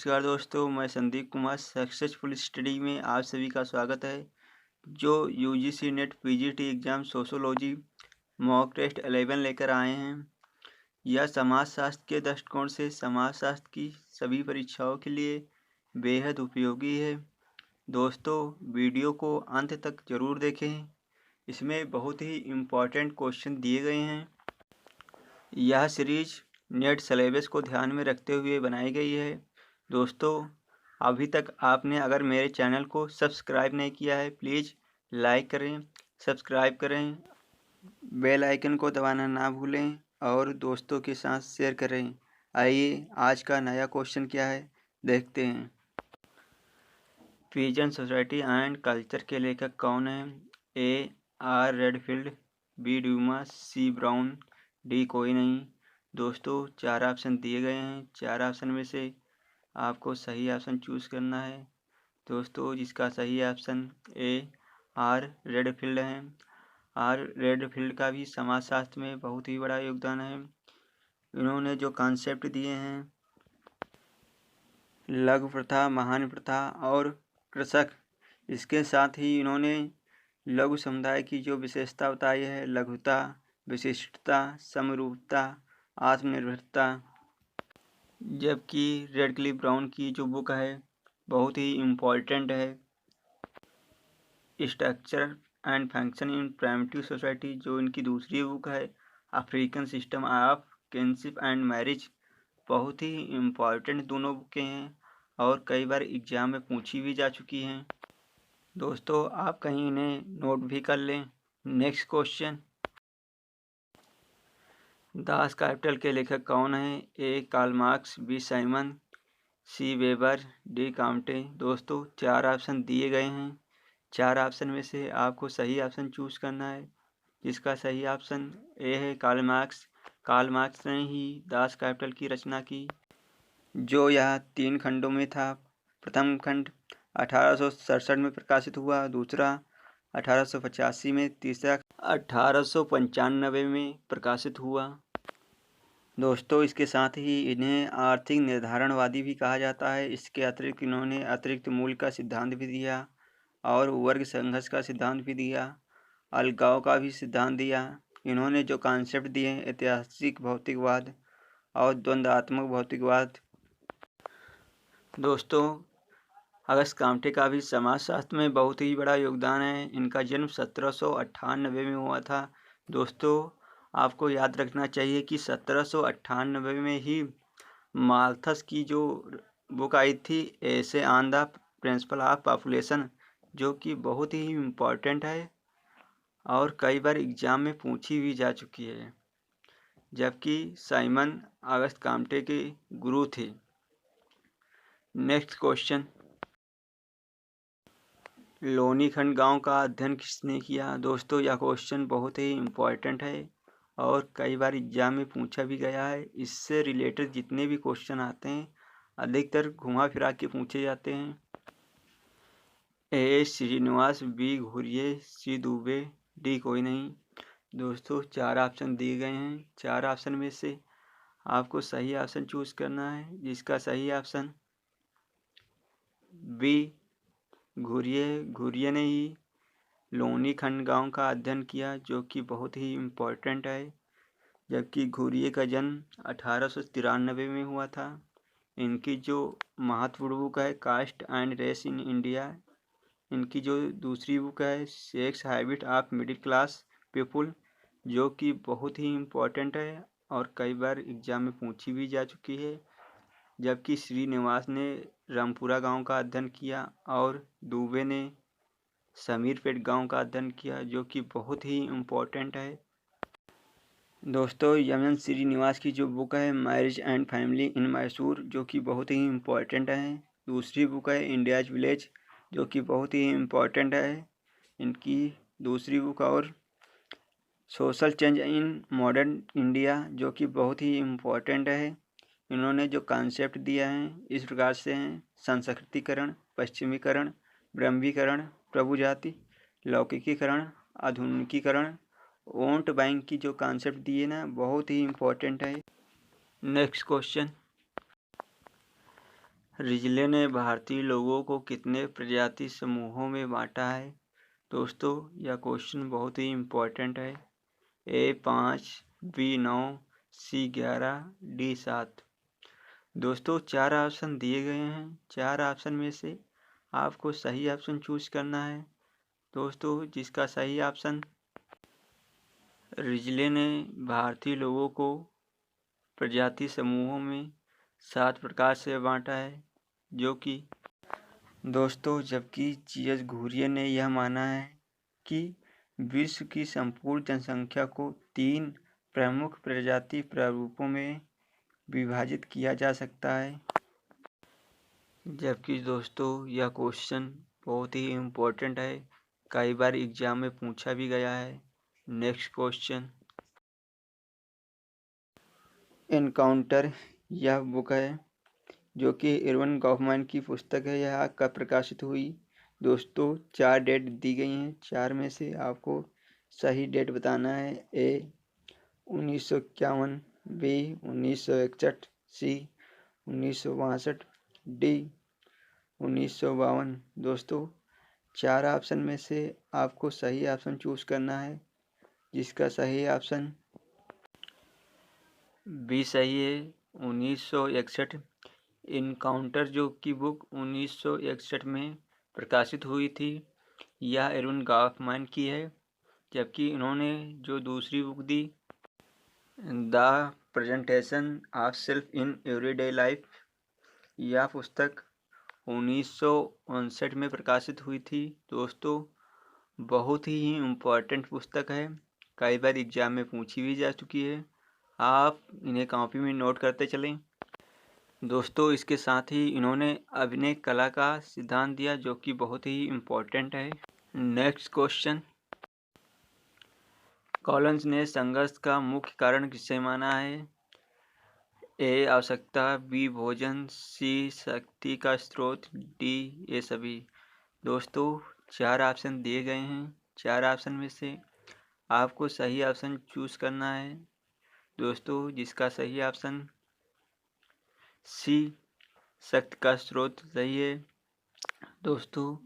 नमस्कार दोस्तों, मैं संदीप कुमार सक्सेसफुल स्टडी में आप सभी का स्वागत है। जो UGC NET PGT exam sociology mock test 11 लेकर आए हैं। यह समाजशास्त्र के दृष्टिकोण से समाजशास्त्र की सभी परीक्षाओं के लिए बेहद उपयोगी है। दोस्तों, वीडियो को अंत तक ज़रूर देखें। इसमें बहुत ही इम्पोर्टेंट क्वेश्चन दिए गए हैं। यह सीरीज नेट सिलेबस को ध्यान में रखते हुए बनाई गई है। दोस्तों, अभी तक आपने अगर मेरे चैनल को सब्सक्राइब नहीं किया है, प्लीज़ लाइक करें, सब्सक्राइब करें, बेल आइकन को दबाना ना भूलें और दोस्तों के साथ शेयर करें। आइए, आज का नया क्वेश्चन क्या है देखते हैं। पिजन सोसाइटी एंड कल्चर के लेखक कौन हैं? A R Redfield, B Dumont, C Brown, D कोई नहीं। दोस्तों, 4 ऑप्शन दिए गए हैं। 4 ऑप्शन में से आपको सही ऑप्शन चूज़ करना है। दोस्तों, जिसका सही ऑप्शन ए आर रेडफील्ड है। आर रेडफील्ड का भी समाजशास्त्र में बहुत ही बड़ा योगदान है। इन्होंने जो कॉन्सेप्ट दिए हैं, लघु प्रथा, महान प्रथा और कृषक, इसके साथ ही इन्होंने लघु समुदाय की जो विशेषता बताई है, लघुता, विशिष्टता, समरूपता, आत्मनिर्भरता। जबकि रेडक्लिफ ब्राउन की जो बुक है बहुत ही इम्पोर्टेंट है, structure and function in primitive society. जो इनकी दूसरी बुक है, African system of kinship and marriage. बहुत ही इम्पोर्टेंट दोनों बुकें हैं और कई बार एग्जाम में पूछी भी जा चुकी हैं। दोस्तों, आप कहीं इन्हें नोट भी कर लें। नेक्स्ट क्वेश्चन, दास कैपिटल के लेखक कौन हैं? A Karl Marx, B Simon, C weber, D Comte. दोस्तों, 4 ऑप्शन दिए गए हैं। 4 ऑप्शन में से आपको सही ऑप्शन चूज़ करना है, जिसका सही ऑप्शन ए है कार्ल मार्क्स। कार्ल मार्क्स ने ही दास कैपिटल की रचना की, जो यह 3 खंडों में था। प्रथम खंड 1867 में प्रकाशित हुआ, दूसरा 1885 में, तीसरा 1895 में प्रकाशित हुआ। दोस्तों, इसके साथ ही इन्हें आर्थिक निर्धारणवादी भी कहा जाता है। इसके अतिरिक्त इन्होंने अतिरिक्त मूल्य का सिद्धांत भी दिया और वर्ग संघर्ष का सिद्धांत भी दिया, अलगाव का भी सिद्धांत दिया। इन्होंने जो कॉन्सेप्ट दिए हैं, ऐतिहासिक भौतिकवाद और द्वंद्वात्मक भौतिकवाद। दोस्तों, अगस्त काम्टे का भी समाजशास्त्र में बहुत ही बड़ा योगदान है। इनका जन्म 1798 में हुआ था। दोस्तों, आपको याद रखना चाहिए कि 1798 में ही माल्थस की जो बुक आई थी, ऐसे on the principle of population, जो कि बहुत ही इम्पोर्टेंट है और कई बार एग्जाम में पूछी भी जा चुकी है। जबकि साइमन अगस्त काम्टे के गुरु थे। नेक्स्ट क्वेश्चन, लोनीखंड गांव का अध्ययन किसने किया? दोस्तों, यह क्वेश्चन बहुत ही इम्पोर्टेंट है और कई बार एग्जाम में पूछा भी गया है। इससे रिलेटेड जितने भी क्वेश्चन आते हैं, अधिकतर घुमा फिरा के पूछे जाते हैं। ए श्रीनिवास, बी घुरिये, सी दुबे, डी कोई नहीं। दोस्तों, 4 ऑप्शन दिए गए हैं। 4 ऑप्शन में से आपको सही ऑप्शन चूज़ करना है, जिसका सही ऑप्शन बी घुरिये ने ही लोनीखंड गांव का अध्ययन किया, जो कि बहुत ही इम्पोर्टेंट है। जबकि घुरिये का जन्म 1893 में हुआ था। इनकी जो महत्वपूर्ण बुक है, caste and race in India. इनकी जो दूसरी बुक है, sex habit of middle class people, जो कि बहुत ही इम्पोर्टेंट है और कई बार एग्जाम में पूछी भी जा चुकी है। जबकि श्रीनिवास ने रामपुरा गांव का अध्ययन किया और दुबे ने समीरपेट गांव का अध्ययन किया, जो कि बहुत ही इम्पोर्टेंट है। दोस्तों, यमन श्रीनिवास की जो बुक है, marriage and family in Mysore, जो कि बहुत ही इम्पोर्टेंट है। दूसरी बुक है इंडियाज विलेज, जो कि बहुत ही इम्पोर्टेंट है। इनकी दूसरी बुक और social change in modern India, जो कि बहुत ही इम्पोर्टेंट है। इन्होंने जो कॉन्सेप्ट दिया है इस प्रकार से हैं: संस्कृतिकरण, पश्चिमीकरण, ब्रह्मीकरण, प्रभु जाति, लौकिकीकरण, आधुनिकीकरण। वोट बैंक की जो कॉन्सेप्ट दिए ना, बहुत ही इम्पोर्टेंट है। नेक्स्ट क्वेश्चन, रिजले ने भारतीय लोगों को कितने प्रजाति समूहों में बांटा है? दोस्तों यह क्वेश्चन बहुत ही इम्पोर्टेंट है। A 5, B 9, C 11, D 7। दोस्तों 4 ऑप्शन दिए गए हैं। 4 ऑप्शन में से आपको सही ऑप्शन चूज करना है। दोस्तों जिसका सही ऑप्शन, रिजले ने भारतीय लोगों को प्रजाति समूहों में 7 प्रकार से बांटा है, जो कि दोस्तों जबकि जी.एस. घुरिये ने यह माना है कि विश्व की संपूर्ण जनसंख्या को 3 प्रमुख प्रजाति प्रारूपों में विभाजित किया जा सकता है। जबकि दोस्तों यह क्वेश्चन बहुत ही इम्पोर्टेंट है, कई बार एग्जाम में पूछा भी गया है। नेक्स्ट क्वेश्चन, एनकाउंटर यह बुक है जो कि इरविन गॉफमैन की पुस्तक है। यह कब प्रकाशित हुई? दोस्तों 4 डेट दी गई हैं। 4 में से आपको सही डेट बताना है। A 1951, B 1961, C 1962, D 1952। दोस्तों 4 ऑप्शन में से आपको सही ऑप्शन चूज करना है, जिसका सही ऑप्शन बी सही है, 1961। इनकाउंटर जो की बुक 1961 में प्रकाशित हुई थी, यह एरविन गॉफमैन की है। जबकि इन्होंने जो दूसरी book the, the presentation of self in everyday life, यह पुस्तक 1959 में प्रकाशित हुई थी। दोस्तों बहुत ही इम्पोर्टेंट पुस्तक है, कई बार एग्जाम में पूछी भी जा चुकी है। आप इन्हें कॉपी में नोट करते चलें। दोस्तों इसके साथ ही इन्होंने अभिनय कला का सिद्धांत दिया, जो कि बहुत ही इम्पोर्टेंट है। नेक्स्ट क्वेश्चन, कॉलिंस ने संघर्ष का मुख्य कारण किसे माना है? A आवश्यकता, B भोजन, C शक्ति का स्रोत, D ये सभी। दोस्तों 4 ऑप्शन दिए गए हैं। 4 ऑप्शन में से आपको सही ऑप्शन चूज करना है। दोस्तों जिसका सही ऑप्शन C शक्ति का स्रोत सही है। दोस्तों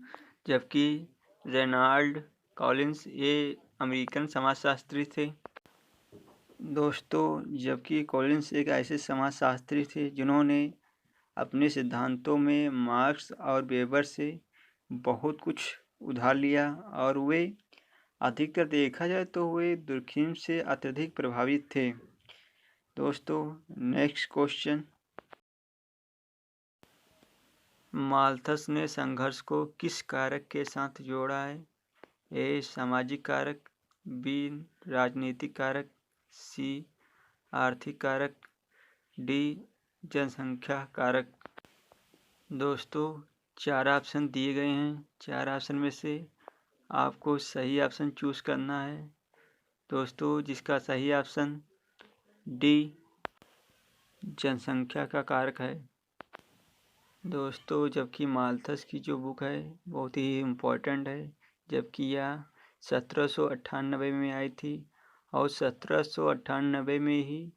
जबकि रेनाल्ड कॉलिंस ये अमेरिकन समाजशास्त्री थे। दोस्तों जबकि कॉलिंस एक ऐसे समाजशास्त्री थे जिन्होंने अपने सिद्धांतों में मार्क्स और वेबर से बहुत कुछ उधार लिया, और वे अधिकतर देखा जाए तो वे दुर्खिम से अत्यधिक प्रभावित थे। दोस्तों नेक्स्ट क्वेश्चन, माल्थस ने संघर्ष को किस कारक के साथ जोड़ा है? A सामाजिक कारक, B राजनीतिक कारक, C आर्थिक कारक, D जनसंख्या कारक। दोस्तों 4 ऑप्शन दिए गए हैं। 4 ऑप्शन में से आपको सही ऑप्शन चूज करना है। दोस्तों जिसका सही ऑप्शन D जनसंख्या का कारक है। दोस्तों जबकि माल्थस की जो बुक है बहुत ही इम्पोर्टेंट है, जबकि यह 1798 में आई थी, और 1798 में ही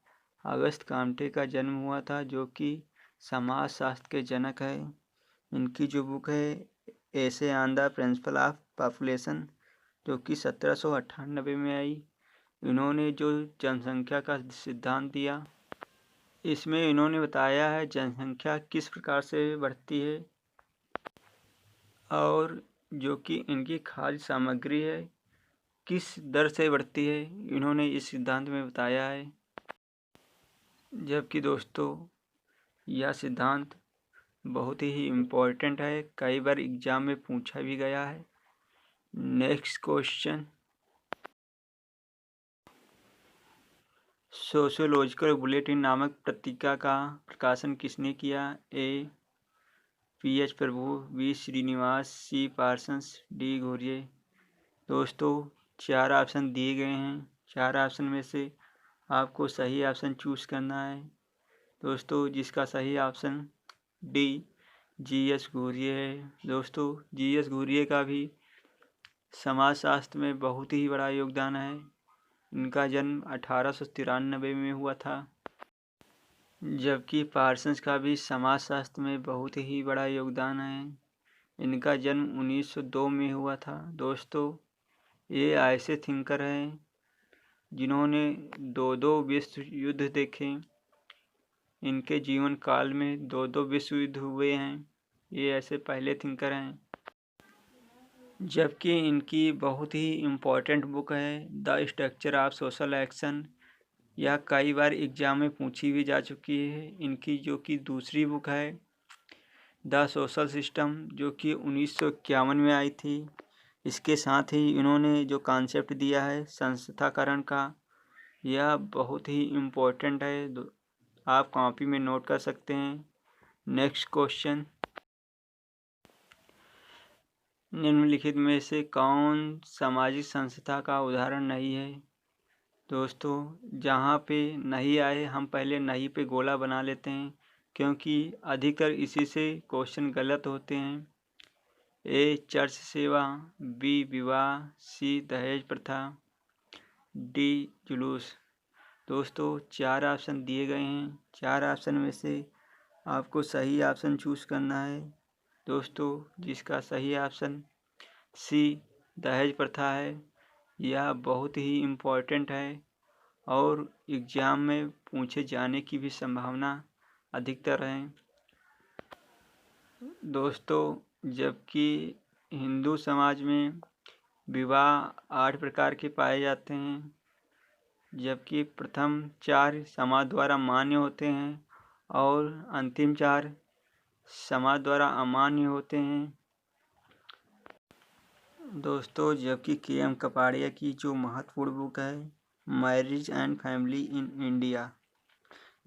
अगस्त काम्टे का जन्म हुआ था, जो कि समाजशास्त्र के जनक है। इनकी जो बुक है ऐसे on the principle of population, जो कि 1798 में आई। इन्होंने जो जनसंख्या का सिद्धांत दिया, इसमें इन्होंने बताया है जनसंख्या किस प्रकार से बढ़ती है, और जो कि इनकी खाद्य सामग्री है किस दर से बढ़ती है, इन्होंने इस सिद्धांत में बताया है। जबकि दोस्तों यह सिद्धांत बहुत ही इम्पोर्टेंट है, कई बार एग्जाम में पूछा भी गया है। नेक्स्ट क्वेश्चन, सोशियोलॉजिकल बुलेटिन नामक पत्रिका का प्रकाशन किसने किया? A P.H. Prabhu, B Srinivas, C Parsons, D Ghurye. दोस्तों 4 ऑप्शन दिए गए हैं। 4 ऑप्शन में से आपको सही ऑप्शन चूज करना है। दोस्तों जिसका सही ऑप्शन D G.S. घुरिये है। दोस्तों G.S. घुरिये का भी समाजशास्त्र में बहुत ही बड़ा योगदान है। इनका जन्म 1893 में हुआ था। जबकि पार्सन्स का भी समाजशास्त्र में बहुत ही बड़ा योगदान है। इनका जन्म 1902 में हुआ था। दोस्तों, ये ऐसे थिंकर हैं जिन्होंने दो विश्व युद्ध देखे। इनके जीवन काल में दो विश्व युद्ध हुए हैं। ये ऐसे पहले थिंकर हैं। जबकि इनकी बहुत ही इम्पोर्टेंट बुक है the structure of social action. यह कई बार एग्जाम में पूछी भी जा चुकी है। इनकी जो कि दूसरी बुक है द सोशल सिस्टम, जो कि 1951 में आई थी। इसके साथ ही इन्होंने जो कॉन्सेप्ट दिया है संस्थाकरण का, यह बहुत ही इम्पोर्टेंट है। आप कॉपी में नोट कर सकते हैं। नेक्स्ट क्वेश्चन, निम्नलिखित में से कौन सामाजिक संस्था का उदाहरण नहीं है? दोस्तों, जहाँ पे नहीं आए हम पहले नहीं पे गोला बना लेते हैं, क्योंकि अधिकतर इसी से क्वेश्चन गलत होते हैं। ए चर्च सेवा, बी विवाह, सी दहेज प्रथा, डी जुलूस। दोस्तों, 4 ऑप्शन दिए गए हैं। 4 ऑप्शन में से आपको सही ऑप्शन चूज करना है। दोस्तों, जिसका सही ऑप्शन सी दहेज प्रथा है। यह बहुत ही इम्पोर्टेंट है और एग्जाम में पूछे जाने की भी संभावना अधिकतर है। दोस्तों, जबकि हिंदू समाज में विवाह 8 प्रकार के पाए जाते हैं, जबकि प्रथम 4 समाज द्वारा मान्य होते हैं और अंतिम 4 समाज द्वारा अमान्य होते हैं। दोस्तों, जबकि के.एम. कपाड़िया की जो महत्वपूर्ण बुक है marriage and family in India.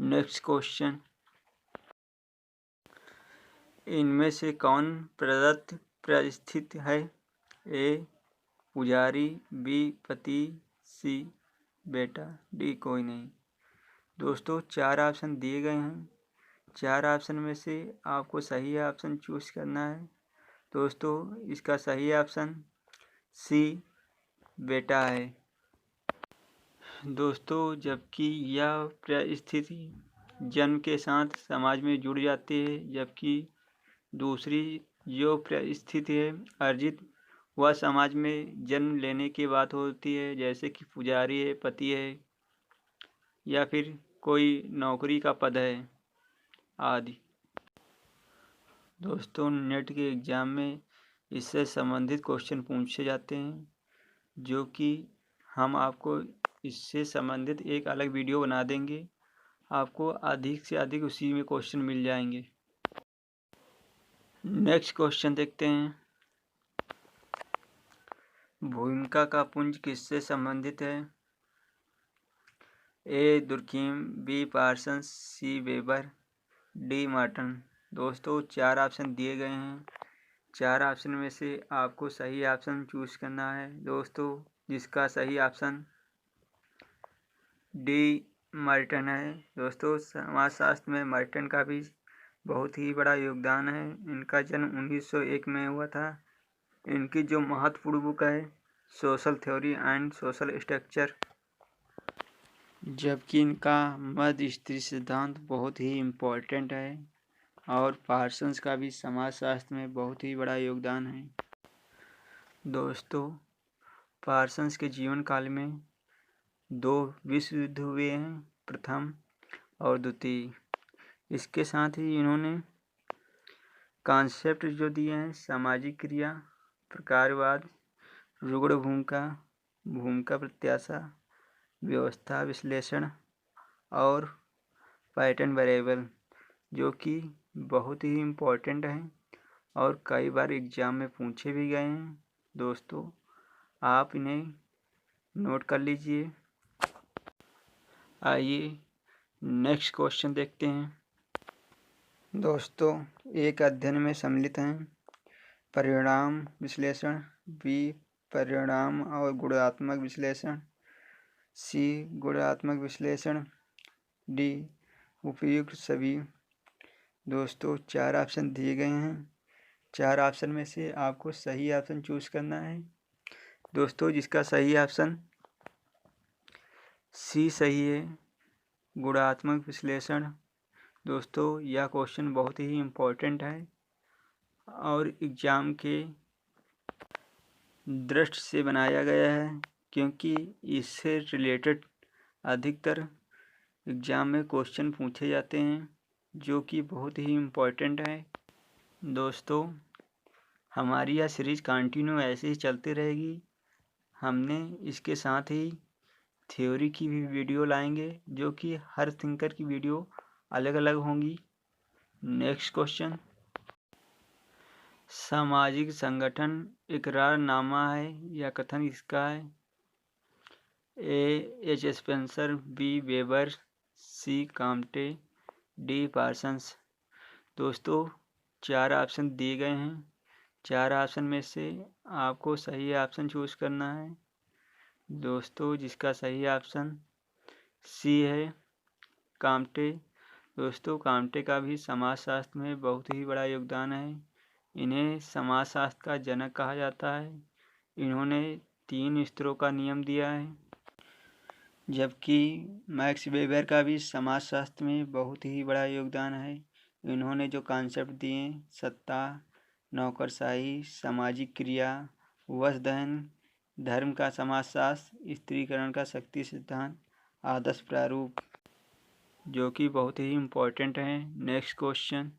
Next question, इनमें से कौन प्रदत्त परिस्थिति है? ए पुजारी, बी पति, सी बेटा, डी कोई नहीं। दोस्तों, 4 ऑप्शन दिए गए हैं। 4 ऑप्शन में से आपको सही ऑप्शन चूज करना है। दोस्तों, इसका सही ऑप्शन सी बेटा है। दोस्तों, जबकि यह परिस्थिति जन्म के साथ समाज में जुड़ जाती है, जबकि दूसरी जो परिस्थिति है अर्जित, वह समाज में जन्म लेने की बात होती है, जैसे कि पुजारी है, पति है, या फिर कोई नौकरी का पद है आदि। दोस्तों, नेट के एग्ज़ाम में इससे संबंधित क्वेश्चन पूछे जाते हैं, जो कि हम आपको इससे संबंधित एक अलग वीडियो बना देंगे। आपको अधिक से अधिक उसी में क्वेश्चन मिल जाएंगे। नेक्स्ट क्वेश्चन देखते हैं। भूमिका का पुंज किससे संबंधित है? ए दुर्खिम, बी पार्सन्स, सी वेबर, डी मार्टन। दोस्तों, 4 ऑप्शन दिए गए हैं। 4 ऑप्शन में से आपको सही ऑप्शन चूज करना है। दोस्तों, जिसका सही ऑप्शन डी मार्टन है। दोस्तों, समाजशास्त्र में मार्टन का भी बहुत ही बड़ा योगदान है। इनका जन्म 1901 में हुआ था। इनकी जो महत्वपूर्ण बुक है social theory and social structure, जबकि इनका मध्य स्त्री सिद्धांत बहुत ही इम्पोर्टेंट है और पार्सन्स का भी समाजशास्त्र में बहुत ही बड़ा योगदान है। दोस्तों, पार्सन्स के जीवन काल में 2 विश्व युद्ध हुए हैं, प्रथम और द्वितीय। इसके साथ ही इन्होंने कॉन्सेप्ट जो दिए हैं सामाजिक क्रिया, प्रकारवाद, रुग्ण भूमिका, भूमिका प्रत्याशा, व्यवस्था विश्लेषण और पैटर्न वेरिएबल, जो कि बहुत ही इम्पोर्टेंट हैं और कई बार एग्जाम में पूछे भी गए हैं। दोस्तों, आप इन्हें नोट कर लीजिए। आइए नेक्स्ट क्वेश्चन देखते हैं। दोस्तों, एक अध्ययन में सम्मिलित हैं परिणाम विश्लेषण, बी परिणाम और गुणात्मक विश्लेषण, सी गुणात्मक विश्लेषण, डी उपयुक्त सभी। दोस्तों, 4 ऑप्शन दिए गए हैं। 4 ऑप्शन में से आपको सही ऑप्शन चूज करना है। दोस्तों, जिसका सही ऑप्शन सी सही है, गुणात्मक विश्लेषण दोस्तों यह क्वेश्चन बहुत ही इम्पोर्टेंट है और एग्ज़ाम के दृष्टि से बनाया गया है, क्योंकि इससे रिलेटेड अधिकतर एग्ज़ाम में क्वेश्चन पूछे जाते हैं जो कि बहुत ही इम्पोर्टेंट है। दोस्तों हमारी यह सीरीज़ कंटिन्यू ऐसे ही चलती रहेगी। हमने इसके साथ ही थ्योरी की भी वीडियो लाएंगे, जो कि हर थिंकर की वीडियो अलग अलग होंगी। नेक्स्ट क्वेश्चन, सामाजिक संगठन इकरारनामा है, यह कथन इसका है? A H Spencer, B Weber, C Comte, D Parsons. दोस्तों 4 ऑप्शन दिए गए हैं। 4 ऑप्शन में से आपको सही ऑप्शन चूज करना है। दोस्तों जिसका सही ऑप्शन सी है, काम्टे। दोस्तों काम्टे का भी समाजशास्त्र में बहुत ही बड़ा योगदान है। इन्हें समाजशास्त्र का जनक कहा जाता है। इन्होंने 3 स्तरों का नियम दिया है। जबकि मैक्स वेबर का भी समाजशास्त्र में बहुत ही बड़ा योगदान है। इन्होंने जो कॉन्सेप्ट दिए, सत्ता, नौकरशाही, सामाजिक क्रिया, वशदहन, धर्म का समाजशास्त्र, स्त्रीकरण का शक्ति सिद्धांत, आदर्श प्रारूप, जो कि बहुत ही इम्पोर्टेंट है। Next question,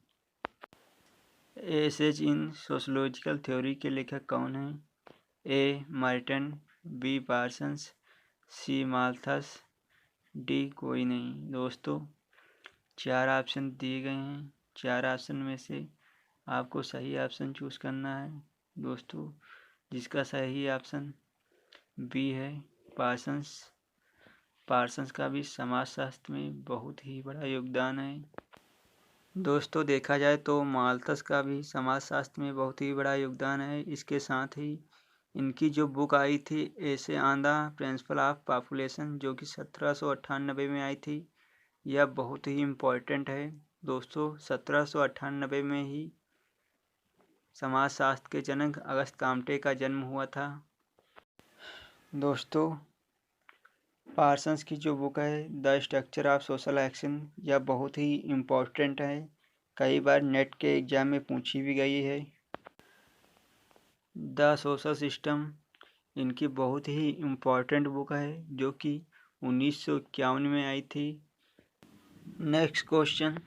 essays in sociological theory के लेखक कौन हैं? A Merton, B Parsons, C Malthus, D कोई नहीं। दोस्तों 4 ऑप्शन दिए गए हैं। 4 ऑप्शन में से आपको सही ऑप्शन चूज करना है। दोस्तों जिसका सही ऑप्शन बी है, पार्सन्स। पार्सन्स का भी समाजशास्त्र में बहुत ही बड़ा योगदान है। दोस्तों देखा जाए तो माल्थस का भी समाजशास्त्र में बहुत ही बड़ा योगदान है। इसके साथ ही इनकी जो बुक आई थी, ऐसे on the principle of population, जो कि 1798 में आई थी, यह बहुत ही इम्पोर्टेंट है। दोस्तों 1798 में ही समाजशास्त्र के जनक अगस्त काम्टे का जन्म हुआ था। दोस्तों पार्सन्स की जो बुक है the structure of social action, यह बहुत ही इम्पोर्टेंट है। कई बार नेट के एग्जाम में पूछी भी गई है। द सोशल सिस्टम इनकी बहुत ही इम्पोर्टेंट बुक है, जो कि 1951 में आई थी। नेक्स्ट क्वेश्चन,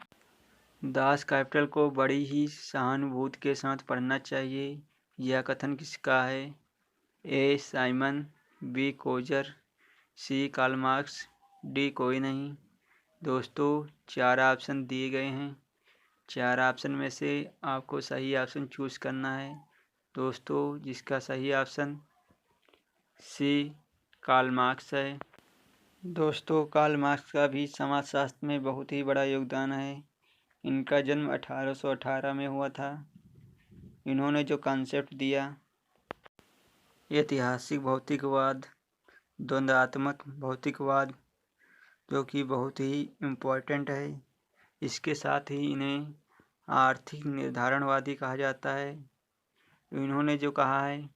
दास कैपिटल को बड़ी ही सहानुभूति के साथ पढ़ना चाहिए, यह कथन किसका है? A Simon, B Coser, C Karl Marx, D कोई नहीं। दोस्तों 4 ऑप्शन दिए गए हैं। 4 ऑप्शन में से आपको सही ऑप्शन चूज करना है। दोस्तों जिसका सही ऑप्शन सी कार्ल मार्क्स है। दोस्तों कार्ल मार्क्स का भी समाजशास्त्र में बहुत ही बड़ा योगदान है। इनका जन्म 1818 में हुआ था। इन्होंने जो कॉन्सेप्ट दिया, ऐतिहासिक भौतिकवाद, द्वंद्वात्मक भौतिकवाद, जो कि बहुत ही इम्पोर्टेंट है। इसके साथ ही इन्हें आर्थिक निर्धारणवादी कहा जाता है। इन्होंने जो कहा है,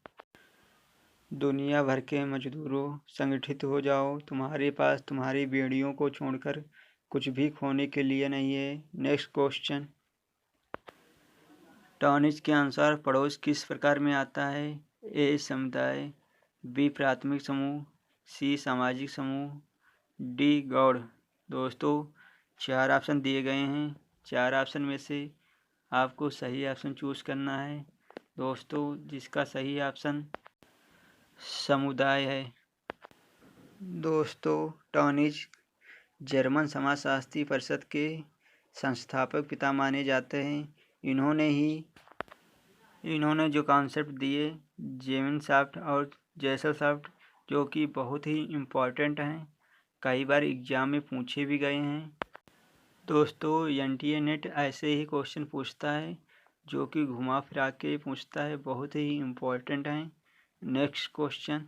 दुनिया भर के मजदूरों संगठित हो जाओ, तुम्हारे पास तुम्हारी बेड़ियों को छोड़कर कुछ भी खोने के लिए नहीं है। नेक्स्ट क्वेश्चन, टॉनिज के अनुसार पड़ोस किस प्रकार में आता है? ए समुदाय, बी प्राथमिक समूह, सी सामाजिक समूह, डी गौड़। दोस्तों 4 ऑप्शन दिए गए हैं। 4 ऑप्शन में से आपको सही ऑप्शन चूज करना है। दोस्तों जिसका सही ऑप्शन समुदाय है। दोस्तों टॉनिज जर्मन समाजशास्त्री परिषद के संस्थापक पिता माने जाते हैं। इन्होंने जो कॉन्सेप्ट दिए, जेमिनसॉफ्ट और जैसलसॉफ्ट, जो कि बहुत ही इम्पोर्टेंट हैं, कई बार एग्जाम में पूछे भी गए हैं। दोस्तों एनटीए नेट ऐसे ही क्वेश्चन पूछता है, जो कि घुमा फिरा के पूछता है, बहुत ही इम्पोर्टेंट हैं। नेक्स्ट क्वेश्चन,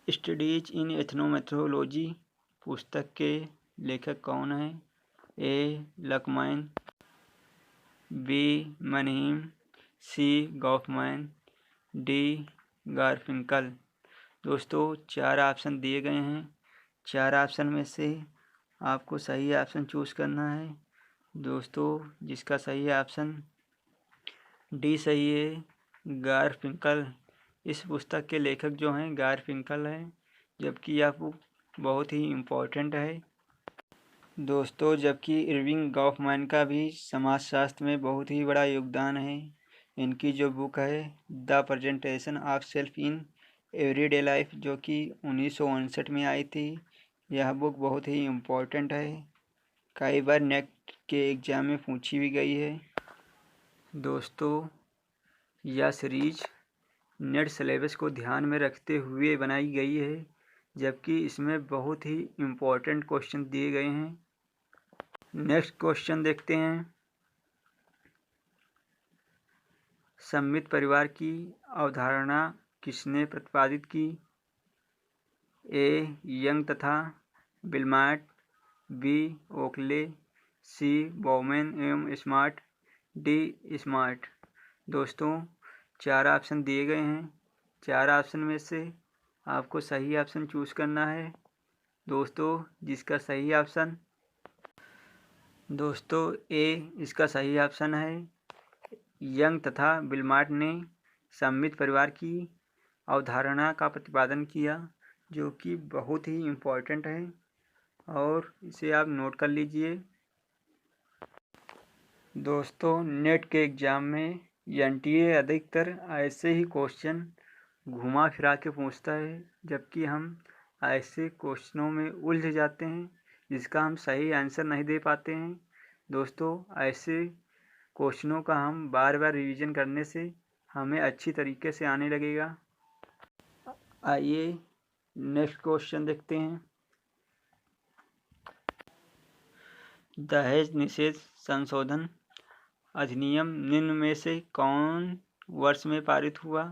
स्टडीज इन एथनोमेथोलॉजी पुस्तक के लेखक कौन हैं? ए लकमैन, बी मनहीम, सी गॉफमैन, डी गारफिंकल। दोस्तों 4 ऑप्शन दिए गए हैं। 4 ऑप्शन में से आपको सही ऑप्शन चूज करना है। दोस्तों जिसका सही है ऑप्शन डी सही है, गारफिंकल। इस पुस्तक के लेखक जो हैं गारफिंकल हैं, जबकि यह बुक बहुत ही इम्पोर्टेंट है। दोस्तों जबकि इरविंग गॉफमैन का भी समाजशास्त्र में बहुत ही बड़ा योगदान है। इनकी जो बुक है the presentation of self in everyday life, जो कि 1959 में आई थी, यह बुक बहुत ही इम्पोर्टेंट है। कई बार नेट के एग्ज़ाम में पूछी भी गई है। दोस्तों यह सीरीज नेट सिलेबस को ध्यान में रखते हुए बनाई गई है, जबकि इसमें बहुत ही इम्पोर्टेंट क्वेश्चन दिए गए हैं। नेक्स्ट क्वेश्चन देखते हैं। सममित परिवार की अवधारणा किसने प्रतिपादित की? ए यंग तथा विल्मट, बी ओकले, सी बॉउमैन एवं स्मार्ट, डी स्मार्ट। दोस्तों 4 ऑप्शन दिए गए हैं। 4 ऑप्शन में से आपको सही ऑप्शन चूज़ करना है। दोस्तों जिसका सही ऑप्शन दोस्तों ए इसका सही ऑप्शन है। यंग तथा विल्मट ने सममित परिवार की अवधारणा का प्रतिपादन किया, जो कि बहुत ही इम्पोर्टेंट है और इसे आप नोट कर लीजिए। दोस्तों नेट के एग्ज़ाम में एनटीए अधिकतर ऐसे ही क्वेश्चन घुमा फिरा के पूछता है, जबकि हम ऐसे क्वेश्चनों में उलझ जाते हैं जिसका हम सही आंसर नहीं दे पाते हैं। दोस्तों ऐसे क्वेश्चनों का हम बार बार रिवीजन करने से हमें अच्छी तरीके से आने लगेगा। आइए नेक्स्ट क्वेश्चन देखते हैं। दहेज निषेध संशोधन अधिनियम निम्न में से कौन वर्ष में पारित हुआ?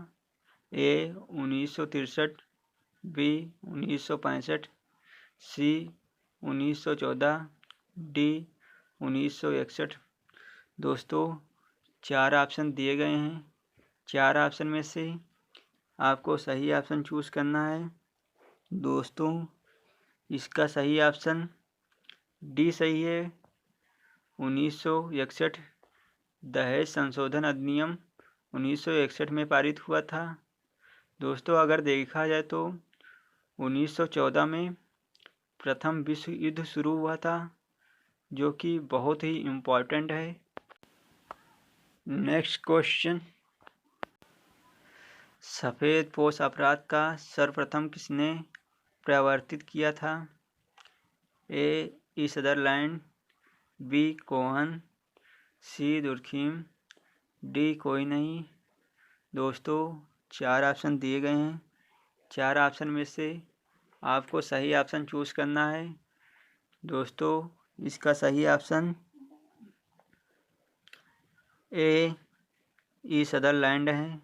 ए 1963, बी 1965, सी 1914, डी 1961। दोस्तों 4 ऑप्शन दिए गए हैं। 4 ऑप्शन में से आपको सही ऑप्शन चूज़ करना है। दोस्तों इसका सही ऑप्शन डी सही है। 1961 दहेज संशोधन अधिनियम 1961 में पारित हुआ था। दोस्तों अगर देखा जाए तो 1914 में प्रथम विश्व युद्ध शुरू हुआ था, जो कि बहुत ही इम्पोर्टेंट है। Next question. सफ़ेद पोश अपराध का सर्वप्रथम किसने प्रवर्तित किया था? ए सदरलैंड, बी कोहन, सी दुर्खीम, डी कोई नहीं। दोस्तों 4 ऑप्शन दिए गए हैं। 4 ऑप्शन में से आपको सही ऑप्शन चूज़ करना है। दोस्तों इसका सही ऑप्शन ए सदरलैंड है,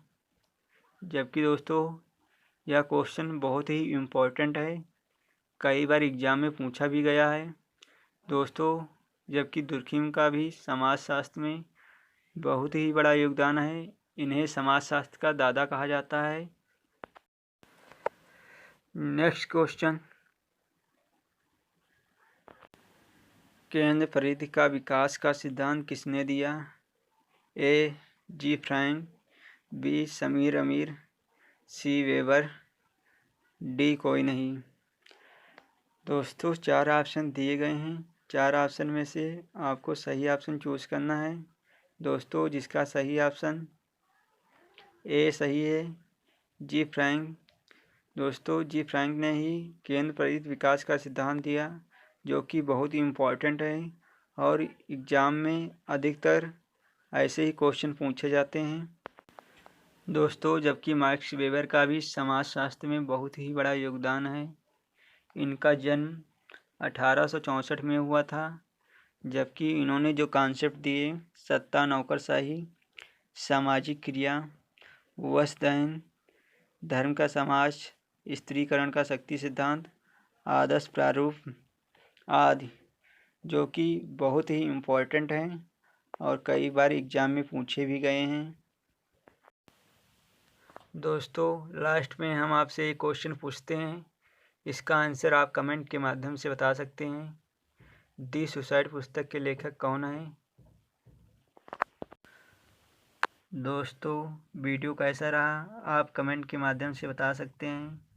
जबकि दोस्तों यह क्वेश्चन बहुत ही इम्पोर्टेंट है, कई बार एग्ज़ाम में पूछा भी गया है। दोस्तों जबकि दुर्खीम का भी समाजशास्त्र में बहुत ही बड़ा योगदान है, इन्हें समाजशास्त्र का दादा कहा जाता है। Next question. केंद्र परिधि का विकास का सिद्धांत किसने दिया? ए जी फ्रैंक, बी समीर अमीर, सी वेबर, डी कोई नहीं। दोस्तों 4 ऑप्शन दिए गए हैं। 4 ऑप्शन में से आपको सही ऑप्शन चूज़ करना है। दोस्तों जिसका सही ऑप्शन ए सही है, जी फ्रैंक। दोस्तों जी फ्रैंक ने ही केंद्र परिधि विकास का सिद्धांत दिया, जो कि बहुत ही इम्पोर्टेंट है और एग्ज़ाम में अधिकतर ऐसे ही क्वेश्चन पूछे जाते हैं। दोस्तों जबकि मैक्स वेबर का भी समाजशास्त्र में बहुत ही बड़ा योगदान है, इनका जन्म 1864 में हुआ था, जबकि इन्होंने जो कॉन्सेप्ट दिए सत्ता नौकरशाही, सामाजिक क्रिया, वंशदहन, धर्म का समाज, स्त्रीकरण का शक्ति सिद्धांत, आदर्श प्रारूप आदि, जो कि बहुत ही इम्पोर्टेंट हैं और कई बार एग्ज़ाम में पूछे भी गए हैं। दोस्तों लास्ट में हम आपसे एक क्वेश्चन पूछते हैं, इसका आंसर आप कमेंट के माध्यम से बता सकते हैं। दी सुसाइड पुस्तक के लेखक कौन हैं? दोस्तों, वीडियो कैसा रहा आप कमेंट के माध्यम से बता सकते हैं।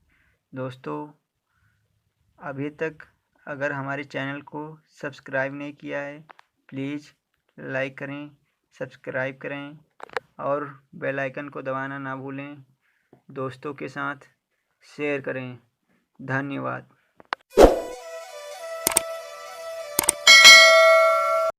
दोस्तों, अभी तक अगर हमारे चैनल को सब्सक्राइब नहीं किया है, प्लीज़ लाइक करें, सब्सक्राइब करें और बेल आइकन को दबाना ना भूलें। दोस्तों के साथ शेयर करें। धन्यवाद।